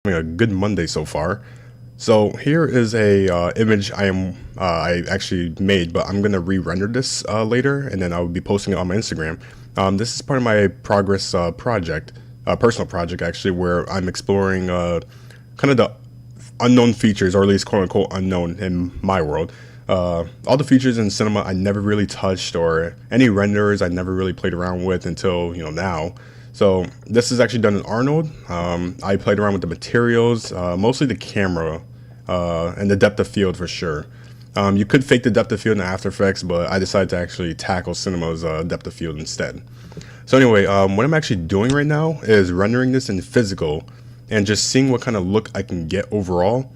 having a good Monday so far. So here is a image I actually made, but I'm gonna re-render this later, and then I'll be posting it on my Instagram. This is part of my progress project, personal project actually, where I'm exploring kind of the unknown features, or at least quote unquote unknown in my world. All the features in cinema I never really touched, or any renders I never really played around with until now. So this is actually done in Arnold. I played around with the materials, mostly the camera, and the depth of field for sure. You could fake the depth of field in After Effects, but I decided to actually tackle cinema's depth of field instead. So anyway, what I'm actually doing right now is rendering this in physical and just seeing what kind of look I can get overall.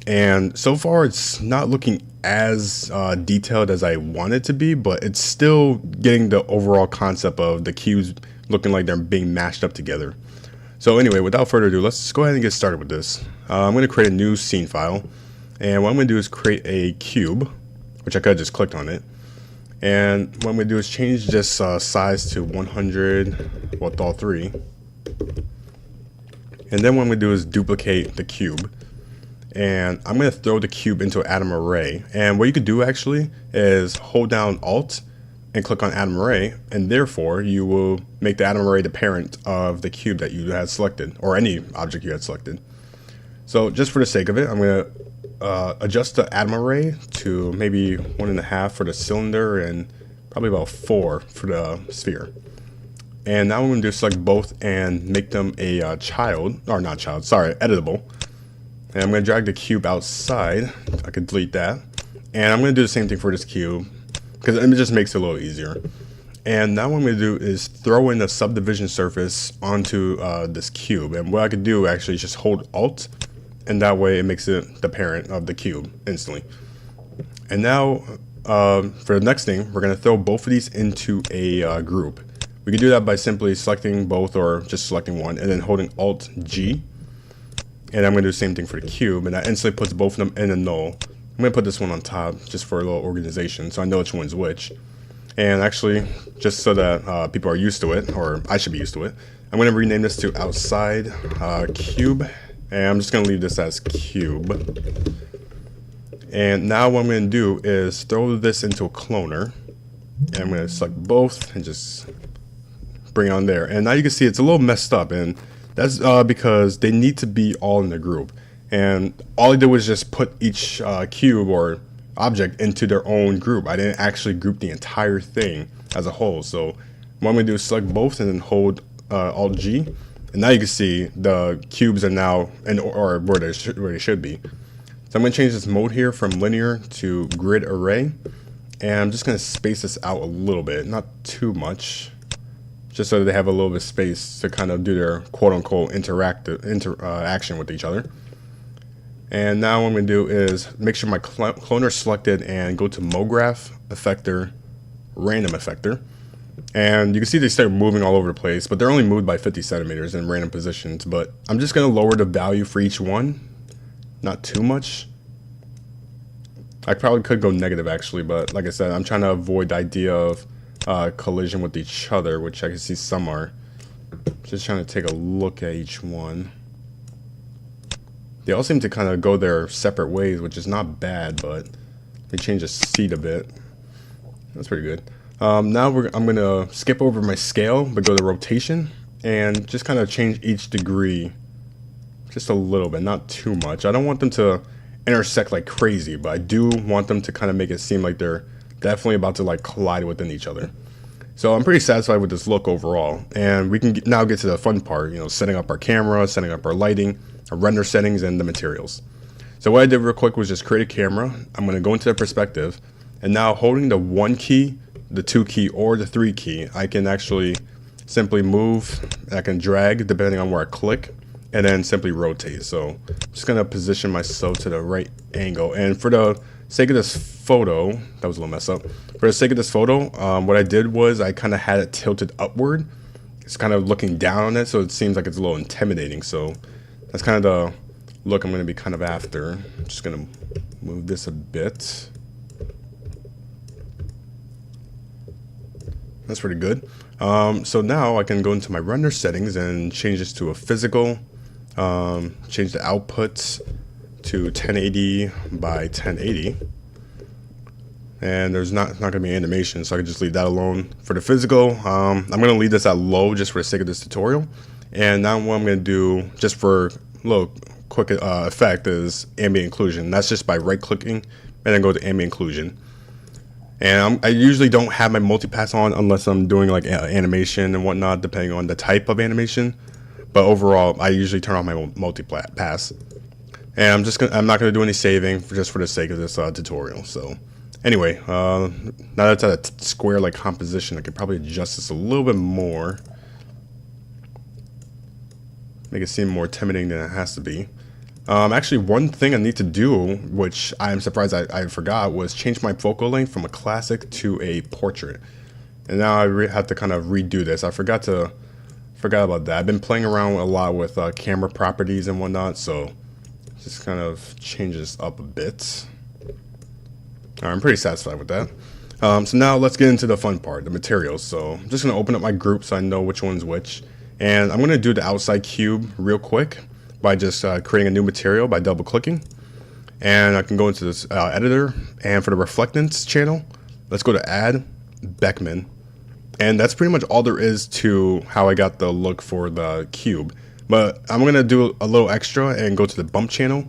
And so far it's not looking as detailed as I want it to be, but it's still getting the overall concept of the cubes looking like they're being mashed up together. So anyway, without further ado, let's just go ahead and get started with this. I'm going to create a new scene file, and what I'm going to do is create a cube, which I could have just clicked on it. And what I'm going to do is change this size to 100 with all three. And then what I'm going to do is duplicate the cube. And I'm going to throw the cube into an atom array. And what you could do actually is hold down Alt and click on atom array, and therefore you will make the atom array the parent of the cube that you had selected, or any object you had selected. So just for the sake of it, I'm going to adjust the atom array to maybe 1.5 for the cylinder and probably about 4 for the sphere. And now I'm going to select both and make them a editable. And I'm going to drag the cube outside. I could delete that. And I'm going to do the same thing for this cube, because it just makes it a little easier. And now what I'm going to do is throw in a subdivision surface onto this cube. And what I could do actually is just hold Alt, and that way it makes it the parent of the cube instantly. And now for the next thing, we're going to throw both of these into a group. We can do that by simply selecting both, or just selecting one, and then holding Alt G. And I'm going to do the same thing for the cube, and that instantly puts both of them in a null. I'm going to put this one on top just for a little organization, so I know which one's which. And actually, just so that people are used to it, or I should be used to it, I'm going to rename this to outside cube, and I'm just going to leave this as cube. And now what I'm going to do is throw this into a cloner, and I'm going to select both and just bring it on there. And now you can see it's a little messed up, and that's because they need to be all in the group. And all I did was just put each cube or object into their own group. I didn't actually group the entire thing as a whole. So what I'm going to do is select both and then hold Alt G. And now you can see the cubes are now or where they should be. So I'm going to change this mode here from linear to grid array. And I'm just going to space this out a little bit, not too much, just so that they have a little bit of space to kind of do their quote-unquote interaction with each other. And now what I'm going to do is make sure my cloner is selected and go to MoGraph, Effector, Random Effector. And you can see they start moving all over the place, but they're only moved by 50 centimeters in random positions. But I'm just going to lower the value for each one, not too much. I probably could go negative actually, but like I said, I'm trying to avoid the idea of collision with each other, which I can see some are. Just trying to take a look at each one. They all seem to kind of go their separate ways, which is not bad, but they change the seat a bit. That's pretty good. Now I'm going to skip over my scale, but go to rotation, and just kind of change each degree just a little bit, not too much. I don't want them to intersect like crazy, but I do want them to kind of make it seem like they're definitely about to like collide within each other. So I'm pretty satisfied with this look overall, and we can now get to the fun part, setting up our camera, setting up our lighting, our render settings, and the materials. So what I did real quick was just create a camera. I'm going to go into the perspective, and now holding the 1 key, the 2 key, or the 3 key, I can actually simply move. I can drag depending on where I click, and then simply rotate. So I'm just going to position myself to the right angle, and for the sake of this photo, that was a little messed up. For the sake of this photo, what I did was I kind of had it tilted upward. It's kind of looking down on it, so it seems like it's a little intimidating. So that's kind of the look I'm going to be kind of after. I'm just going to move this a bit. That's pretty good. So now I can go into my render settings and change this to a physical. Change the outputs to 1080 by 1080. And there's not going to be animation, so I can just leave that alone. For the physical, I'm going to leave this at low just for the sake of this tutorial. And now what I'm going to do, just for a little quick effect, is ambient occlusion. That's just by right clicking and then go to ambient occlusion. And I usually don't have my multipass on unless I'm doing like animation and whatnot, depending on the type of animation. But overall, I usually turn off my multipass. And I'm not gonna do any saving just for the sake of this tutorial. So anyway, now that's at a square like composition, I could probably adjust this a little bit more, make it seem more intimidating than it has to be. Actually, one thing I need to do, which I'm surprised I forgot, was change my focal length from a classic to a portrait. And now I have to kind of redo this. I forgot about that. I've been playing around a lot with camera properties and whatnot, so just kind of change this up a bit. I'm pretty satisfied with that. So now let's get into the fun part, the materials. So I'm just going to open up my group so I know which one's which. And I'm going to do the outside cube real quick by just creating a new material by double clicking. And I can go into this editor, and for the reflectance channel, let's go to add Beckman. And that's pretty much all there is to how I got the look for the cube. But I'm going to do a little extra and go to the bump channel.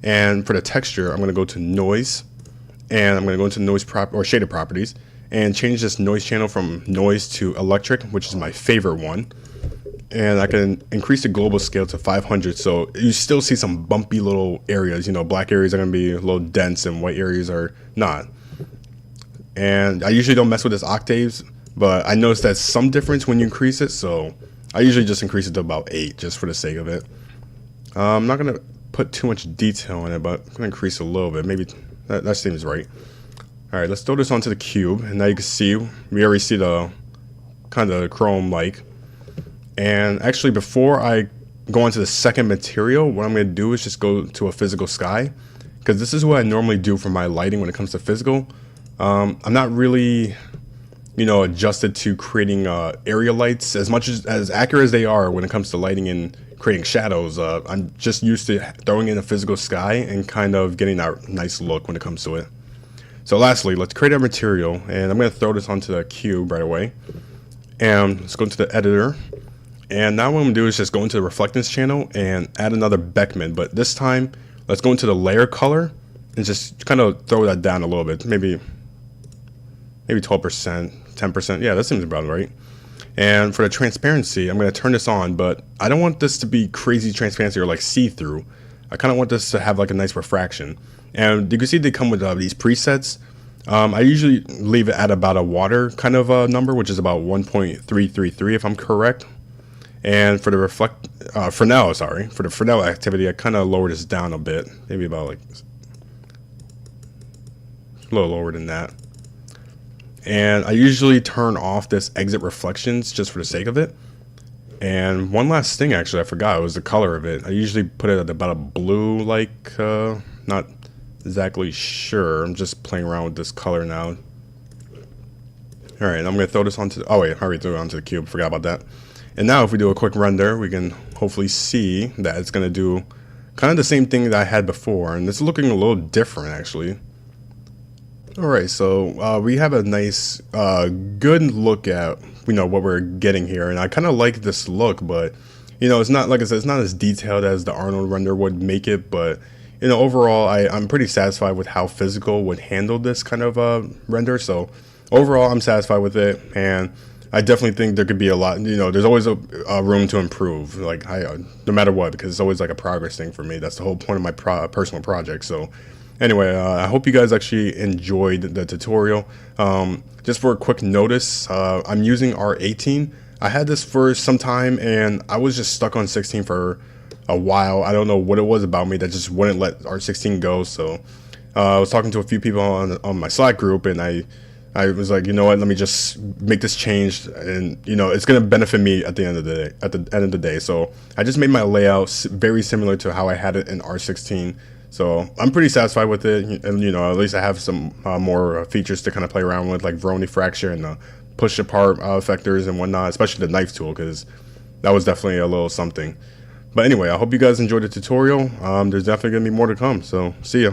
And for the texture, I'm going to go to noise. And I'm going to go into noise or shaded properties and change this noise channel from noise to electric, which is my favorite one. And I can increase the global scale to 500, so you still see some bumpy little areas. You know, black areas are going to be a little dense and white areas are not. And I usually don't mess with this octaves, but I noticed that some difference when you increase it, so I usually just increase it to about 8 just for the sake of it. I'm not going to put too much detail in it, but I'm going to increase a little bit. Maybe that seems right. Alright, let's throw this onto the cube, and now you can see, we already see the kind of chrome-like. And actually, before I go on to the second material, what I'm going to do is just go to a physical sky, because this is what I normally do for my lighting when it comes to physical. I'm not really, you know, adjusted to creating area lights as much as accurate as they are when it comes to lighting and creating shadows. I'm just used to throwing in a physical sky and kind of getting that nice look when it comes to it. So lastly, let's create our material, and I'm going to throw this onto the cube right away. And let's go into the editor. And now what I'm going to do is just go into the reflectance channel and add another Beckman. But this time, let's go into the layer color and just kind of throw that down a little bit. Maybe 12%, 10%. Yeah, that seems about right. And for the transparency, I'm going to turn this on, but I don't want this to be crazy transparency or like see-through. I kind of want this to have like a nice refraction. And you can see they come with these presets. I usually leave it at about a water kind of number, which is about 1.333 if I'm correct. And for the Fresnel activity, I kind of lowered this down a bit, maybe about like a little lower than that. And I usually turn off this exit reflections just for the sake of it. And one last thing, actually, I forgot, was the color of it. I usually put it at about a blue, like, not exactly sure. I'm just playing around with this color now. All right, I'm going to throw this onto, oh wait, I already threw it onto the cube, forgot about that. And now if we do a quick render, we can hopefully see that it's going to do kind of the same thing that I had before. And it's looking a little different, actually. Alright, so we have a nice, good look at, you know, what we're getting here. And I kind of like this look, but, you know, it's not, like I said, it's not as detailed as the Arnold render would make it. But, you know, overall, I'm pretty satisfied with how physical would handle this kind of render. So overall, I'm satisfied with it. And I definitely think there could be a lot, you know, there's always a room to improve, like no matter what, because it's always like a progress thing for me. That's the whole point of my personal project. So anyway, I hope you guys actually enjoyed the tutorial. Just for a quick notice, I'm using R18. I had this for some time and I was just stuck on 16 for a while. I don't know what it was about me that just wouldn't let R16 go. So I was talking to a few people on my Slack group, and I was like, you know what, let me just make this change, and you know, it's gonna benefit me at the end of the day. At the end of the day, so I just made my layout very similar to how I had it in R16. So I'm pretty satisfied with it, and you know, at least I have some more features to kind of play around with, like Veroni fracture and the push apart effectors and whatnot, especially the knife tool, because that was definitely a little something. But anyway, I hope you guys enjoyed the tutorial. There's definitely going to be more to come, so see ya.